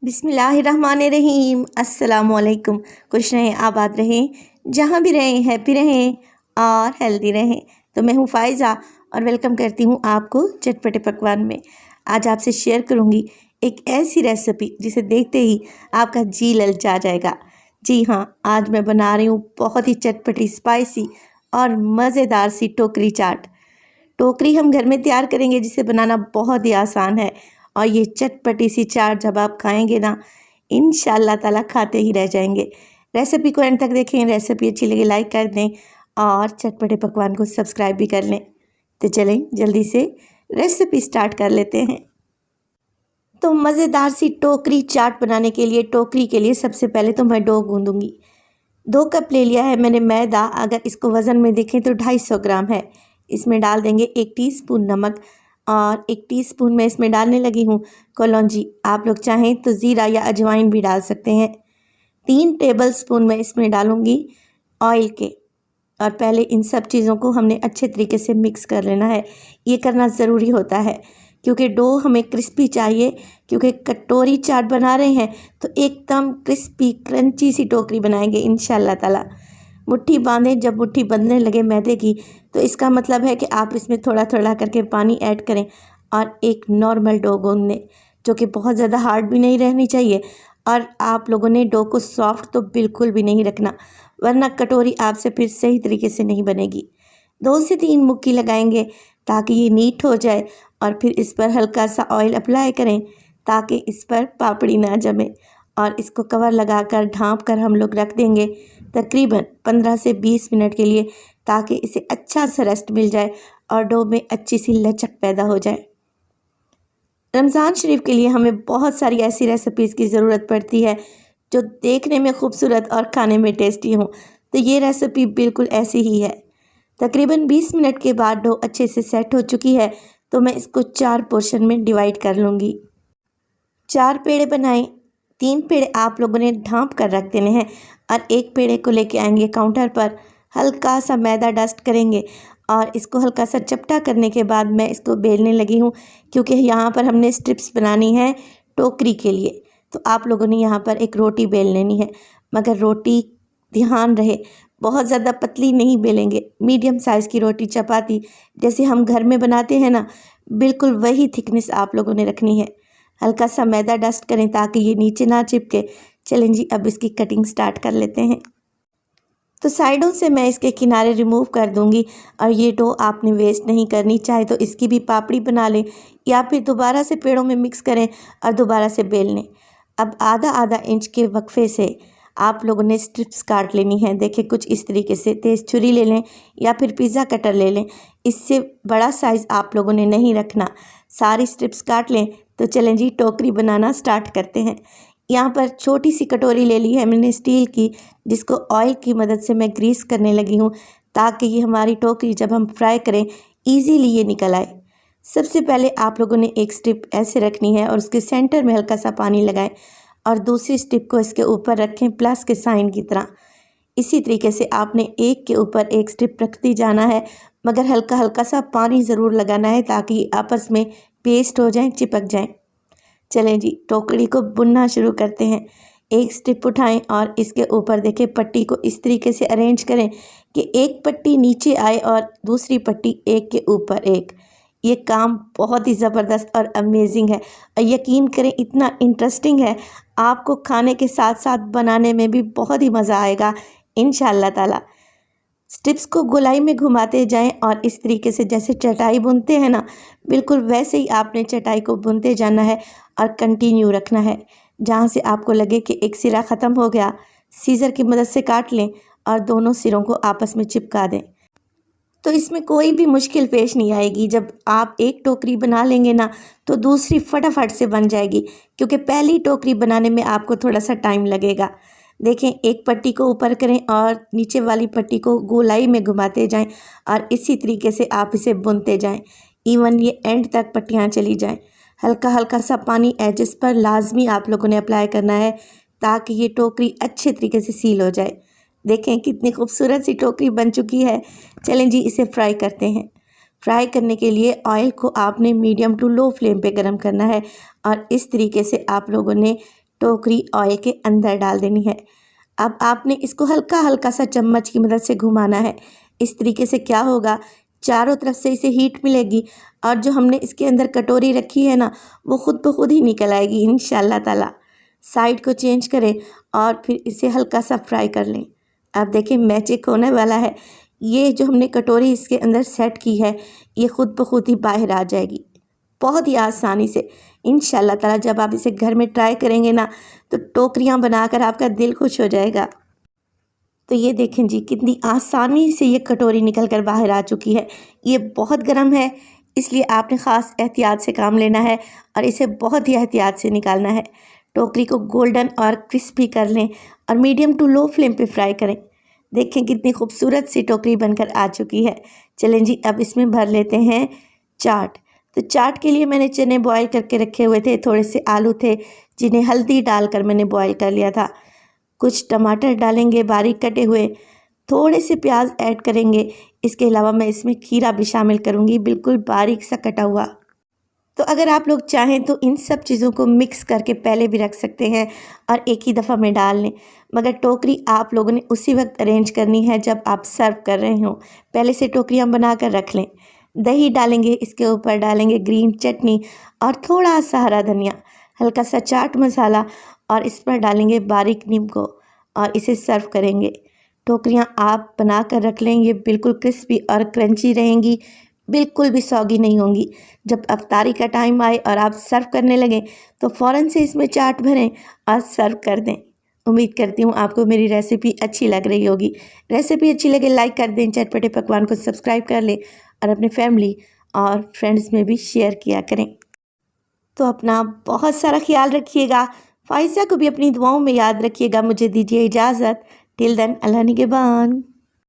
बिस्मिल्लाहिर्रहमानिर्रहीम। अस्सलामुअलैकुम। खुश रहें, आबाद रहें, जहाँ भी रहें हैप्पी रहें और हेल्दी रहें। तो मैं हूँ फ़ाइज़ा और वेलकम करती हूँ आपको चटपटे पकवान में। आज आपसे शेयर करूँगी एक ऐसी रेसिपी जिसे देखते ही आपका जी ललचा जाएगा। जी हाँ, आज मैं बना रही हूँ बहुत ही चटपटी, स्पाइसी और मज़ेदार सी टोकरी चाट। टोकरी हम घर में तैयार करेंगे जिसे बनाना बहुत ही आसान है और ये चटपटी सी चाट जब आप खाएंगे ना, इंशाल्लाह ताला खाते ही रह जाएंगे। रेसिपी को एंड तक देखें। रेसिपी अच्छी लगे लाइक कर दें और चटपटे पकवान को सब्सक्राइब भी कर लें। तो चलें जल्दी से रेसिपी स्टार्ट कर लेते हैं। तो मज़ेदार सी टोकरी चाट बनाने के लिए टोकरी के लिए सबसे पहले तो मैं डो गूंदूंगी। 2 कप ले लिया है मैंने मैदा। अगर इसको वज़न में देखें तो 250 ग्राम है। इसमें डाल देंगे 1 टीस्पून नमक और 1 टीस्पून मैं इसमें डालने लगी हूँ कलौंजी। आप लोग चाहें तो ज़ीरा या अजवाइन भी डाल सकते हैं। 3 टेबलस्पून मैं इसमें डालूँगी ऑयल के। और पहले इन सब चीज़ों को हमने अच्छे तरीके से मिक्स कर लेना है। ये करना ज़रूरी होता है क्योंकि डो हमें क्रिस्पी चाहिए, क्योंकि कटोरी चाट बना रहे हैं तो एकदम क्रिस्पी क्रंची सी टोकरी बनाएंगे इंशाल्लाह ताला। मुट्ठी बांधें। जब मुट्ठी बंधने लगे मैदे की तो इसका मतलब है कि आप इसमें थोड़ा थोड़ा करके पानी ऐड करें और एक नॉर्मल डो गूंद लें, जो कि बहुत ज़्यादा हार्ड भी नहीं रहनी चाहिए। और आप लोगों ने डो को सॉफ्ट तो बिल्कुल भी नहीं रखना, वरना कटोरी आपसे फिर सही तरीके से नहीं बनेगी। 2 से 3 मुक्की लगाएंगे ताकि ये नीट हो जाए और फिर इस पर हल्का सा ऑयल अप्लाई करें ताकि इस पर पापड़ी ना जमे। और इसको कवर लगाकर ढाँप कर हम लोग रख देंगे तकरीबन 15 से 20 मिनट के लिए, ताकि इसे अच्छा सा रेस्ट मिल जाए और डो में अच्छी सी लचक पैदा हो जाए। रमज़ान शरीफ के लिए हमें बहुत सारी ऐसी रेसिपीज़ की ज़रूरत पड़ती है जो देखने में खूबसूरत और खाने में टेस्टी हों। तो ये रेसिपी बिल्कुल ऐसी ही है। तकरीबन 20 मिनट के बाद डो अच्छे से सेट हो चुकी है तो मैं इसको 4 पोर्शन में डिवाइड कर लूँगी। 4 पेड़े बनाएं। 3 पेड़े आप लोगों ने ढाँप कर रख देने हैं और 1 पेड़े को लेके आएंगे काउंटर पर। हल्का सा मैदा डस्ट करेंगे और इसको हल्का सा चपटा करने के बाद मैं इसको बेलने लगी हूँ, क्योंकि यहाँ पर हमने स्ट्रिप्स बनानी है टोकरी के लिए। तो आप लोगों ने यहाँ पर एक रोटी बेल लेनी है, मगर रोटी ध्यान रहे बहुत ज़्यादा पतली नहीं बेलेंगे। मीडियम साइज़ की रोटी, चपाती जैसे हम घर में बनाते हैं ना, बिल्कुल वही थिकनेस आप लोगों ने रखनी है। हल्का सा मैदा डस्ट करें ताकि ये नीचे ना चिपके। चलें जी, अब इसकी कटिंग स्टार्ट कर लेते हैं। तो साइडों से मैं इसके किनारे रिमूव कर दूंगी और ये डो आपने वेस्ट नहीं करनी। चाहे तो इसकी भी पापड़ी बना लें या फिर दोबारा से पेड़ों में मिक्स करें और दोबारा से बेल लें। अब आधा आधा इंच के वक्फे से आप लोगों ने स्ट्रिप्स काट लेनी है। देखिए कुछ इस तरीके से तेज़ छुरी ले लें या फिर पिज़्ज़ा कटर ले लें। इससे बड़ा साइज़ आप लोगों ने नहीं रखना। सारी स्ट्रिप्स काट लें। तो चलें जी, टोकरी बनाना स्टार्ट करते हैं। यहाँ पर छोटी सी कटोरी ले ली है मैंने स्टील की, जिसको ऑयल की मदद से मैं ग्रीस करने लगी हूँ ताकि ये हमारी टोकरी जब हम फ्राई करें ईजीली ये निकल आए। सबसे पहले आप लोगों ने एक स्ट्रिप ऐसे रखनी है और उसके सेंटर में हल्का सा पानी लगाएं और दूसरी स्ट्रिप को इसके ऊपर रखें प्लस के साइन की तरह। इसी तरीके से आपने एक के ऊपर एक स्ट्रिप रखती जाना है, मगर हल्का हल्का सा पानी ज़रूर लगाना है ताकि आपस में पेस्ट हो जाएं, चिपक जाएं। चलें जी, टोकरी को बुनना शुरू करते हैं। एक स्ट्रिप उठाएं और इसके ऊपर देखें पट्टी को इस तरीके से अरेंज करें कि एक पट्टी नीचे आए और दूसरी पट्टी एक के ऊपर एक। ये काम बहुत ही ज़बरदस्त और अमेजिंग है और यकीन करें इतना इंटरेस्टिंग है, आपको खाने के साथ साथ बनाने में भी बहुत ही मज़ा आएगा इंशाल्लाह ताला। स्ट्रिप्स को गोलाई में घुमाते जाएं और इस तरीके से जैसे चटाई बुनते हैं ना, बिल्कुल वैसे ही आपने चटाई को बुनते जाना है और कंटिन्यू रखना है। जहाँ से आपको लगे कि एक सिरा ख़त्म हो गया, सीज़र की मदद से काट लें और दोनों सिरों को आपस में चिपका दें। तो इसमें कोई भी मुश्किल पेश नहीं आएगी। जब आप एक टोकरी बना लेंगे ना तो दूसरी फटाफट से बन जाएगी, क्योंकि पहली टोकरी बनाने में आपको थोड़ा सा टाइम लगेगा। देखें, एक पट्टी को ऊपर करें और नीचे वाली पट्टी को गोलाई में घुमाते जाएं और इसी तरीके से आप इसे बुनते जाएं, इवन ये एंड तक पट्टियाँ चली जाएं। हल्का हल्का सा पानी एजेस पर लाजमी आप लोगों ने अप्लाई करना है ताकि ये टोकरी अच्छे तरीके से सील हो जाए। देखें कितनी खूबसूरत सी टोकरी बन चुकी है। चलें जी, इसे फ्राई करते हैं। फ्राई करने के लिए ऑयल को आपने मीडियम टू लो फ्लेम पे गरम करना है और इस तरीके से आप लोगों ने टोकरी ऑयल के अंदर डाल देनी है। अब आपने इसको हल्का हल्का सा चम्मच की मदद से घुमाना है। इस तरीके से क्या होगा, चारों तरफ से इसे हीट मिलेगी और जो हमने इसके अंदर कटोरी रखी है ना, वो खुद ब खुद ही निकल आएगी इंशाल्लाह ताला। साइड को चेंज करें और फिर इसे हल्का सा फ्राई कर लें। अब देखिए मैजिक होने वाला है। ये जो हमने कटोरी इसके अंदर सेट की है, ये खुद ब खुद ही बाहर आ जाएगी बहुत ही आसानी से इंशाल्लाह ताला। जब आप इसे घर में ट्राई करेंगे ना, तो टोकरियाँ बनाकर आपका दिल खुश हो जाएगा। तो ये देखें जी, कितनी आसानी से ये कटोरी निकल कर बाहर आ चुकी है। ये बहुत गर्म है, इसलिए आपने ख़ास एहतियात से काम लेना है और इसे बहुत ही एहतियात से निकालना है। टोकरी को गोल्डन और क्रिस्पी कर लें और मीडियम टू लो फ्लेम पे फ्राई करें। देखें कितनी खूबसूरत सी टोकरी बनकर आ चुकी है। चलें जी, अब इसमें भर लेते हैं चाट। तो चाट के लिए मैंने चने बॉयल करके रखे हुए थे, थोड़े से आलू थे जिन्हें हल्दी डालकर मैंने बॉयल कर लिया था। कुछ टमाटर डालेंगे बारीक कटे हुए, थोड़े से प्याज ऐड करेंगे। इसके अलावा मैं इसमें खीरा भी शामिल करूँगी, बिल्कुल बारीक सा कटा हुआ। तो अगर आप लोग चाहें तो इन सब चीज़ों को मिक्स करके पहले भी रख सकते हैं और एक ही दफ़ा में डाल लें, मगर टोकरी आप लोगों ने उसी वक्त अरेंज करनी है जब आप सर्व कर रहे हों। पहले से टोकरियाँ बना कर रख लें। दही डालेंगे, इसके ऊपर डालेंगे ग्रीन चटनी और थोड़ा सा हरा धनिया, हल्का सा चाट मसाला और इस पर डालेंगे बारीक नींबू और इसे सर्व करेंगे। टोकरियाँ आप बना कर रख लें, ये बिल्कुल क्रिस्पी और क्रंची रहेंगी, बिल्कुल भी सौगी नहीं होंगी। जब अफ्तारी का टाइम आए और आप सर्व करने लगें तो फ़ौरन से इसमें चाट भरें और सर्व कर दें। उम्मीद करती हूँ आपको मेरी रेसिपी अच्छी लग रही होगी। रेसिपी अच्छी लगे लाइक कर दें, चटपटे पकवान को सब्सक्राइब कर लें और अपने फैमिली और फ्रेंड्स में भी शेयर किया करें। तो अपना बहुत सारा ख्याल रखिएगा। फ़ाइज़ा को भी अपनी दुआओं में याद रखिएगा। मुझे दीजिए इजाज़त। टिल देन, अल्लाह निगहबान।